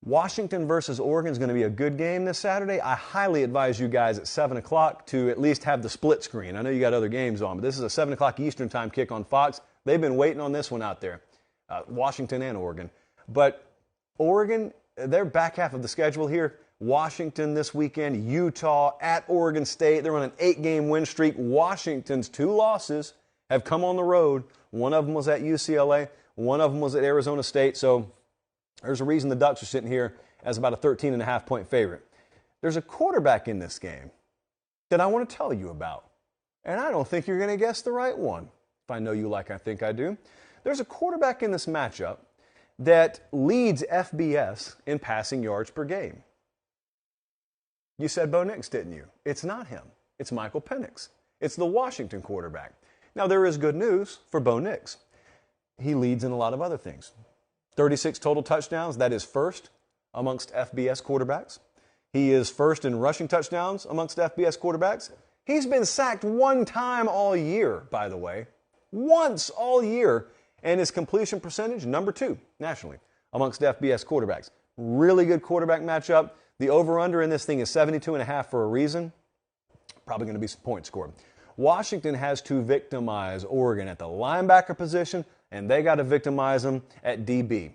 Washington versus Oregon is going to be a good game this Saturday. I highly advise you guys at 7 o'clock to at least have the split screen. I know you got other games on, but this is a 7 o'clock Eastern time kick on Fox. They've been waiting on this one out there, Washington and Oregon. But Oregon, they're back half of the schedule here. Washington this weekend, Utah, at Oregon State. They're on an 8-game win streak. Washington's 2 losses have come on the road. One of them was at UCLA. One of them was at Arizona State. So there's a reason the Ducks are sitting here as about a 13.5-point favorite. There's a quarterback in this game that I want to tell you about. And I don't think you're going to guess the right one, if I know you like I think I do. There's a quarterback in this matchup that leads FBS in passing yards per game. You said Bo Nix, didn't you? It's not him. It's Michael Penix. It's the Washington quarterback. Now, there is good news for Bo Nix. He leads in a lot of other things. 36 total touchdowns. That is first amongst FBS quarterbacks. He is first in rushing touchdowns amongst FBS quarterbacks. He's been sacked 1 time all year, by the way. Once all year. And his completion percentage, number 2 nationally amongst FBS quarterbacks. Really good quarterback matchup. The over-under in this thing is 72.5 for a reason. Probably going to be some points scored. Washington has to victimize Oregon at the linebacker position, and they got to victimize them at DB.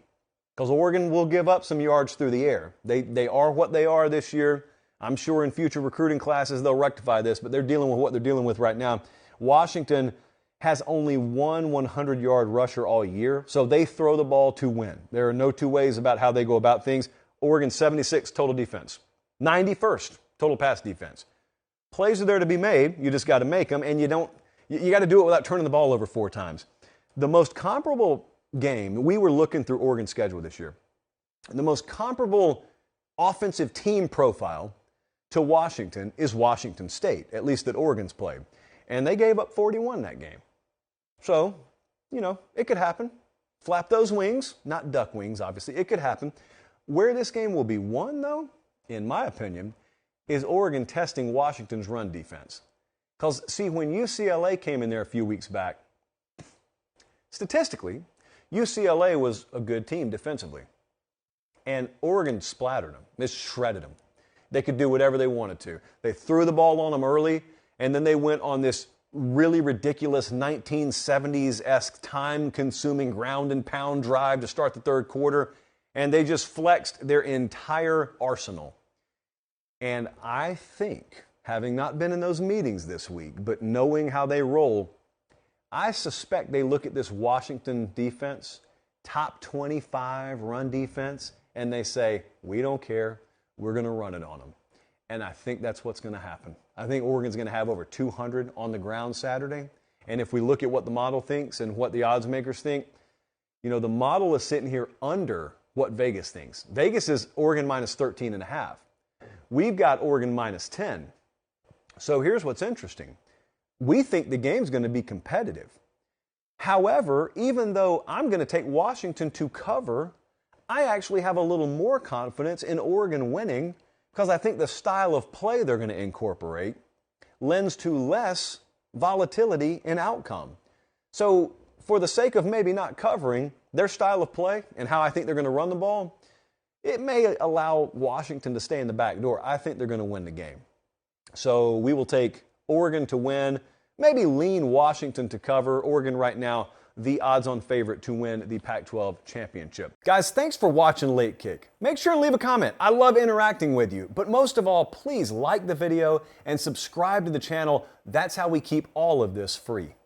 Because Oregon will give up some yards through the air. They are what they are this year. I'm sure in future recruiting classes they'll rectify this, but they're dealing with what they're dealing with right now. Washington has only one 100-yard rusher all year, so they throw the ball to win. There are no two ways about how they go about things. Oregon 76 total defense, 91st total pass defense. Plays are there to be made. You just got to make them, and you got to do it without turning the ball over 4 times. The most comparable game, we were looking through Oregon's schedule this year. The most comparable offensive team profile to Washington is Washington State, at least that Oregon's played. And they gave up 41 that game. So, it could happen. Flap those wings, not duck wings, obviously. It could happen. Where this game will be won, though, in my opinion, is Oregon testing Washington's run defense. Because, see, when UCLA came in there a few weeks back, statistically, UCLA was a good team defensively. And Oregon splattered them. They shredded them. They could do whatever they wanted to. They threw the ball on them early, and then they went on this really ridiculous 1970s-esque time-consuming ground and pound drive to start the third quarter, and they just flexed their entire arsenal. And I think, having not been in those meetings this week, but knowing how they roll, I suspect they look at this Washington defense, top 25 run defense, and they say, we don't care, we're going to run it on them. And I think that's what's going to happen. I think Oregon's going to have over 200 on the ground Saturday. And if we look at what the model thinks and what the odds makers think, the model is sitting here under what Vegas thinks. Vegas is Oregon minus 13.5. We've got Oregon minus 10. So here's what's interesting. We think the game's going to be competitive. However, even though I'm going to take Washington to cover, I actually have a little more confidence in Oregon winning because I think the style of play they're going to incorporate lends to less volatility in outcome. So for the sake of maybe not covering their style of play and how I think they're going to run the ball, it may allow Washington to stay in the back door. I think they're going to win the game. So we will take Oregon to win, maybe lean Washington to cover. Oregon right now, the odds-on favorite to win the Pac-12 championship. Guys, thanks for watching Late Kick. Make sure and leave a comment. I love interacting with you. But most of all, please like the video and subscribe to the channel. That's how we keep all of this free.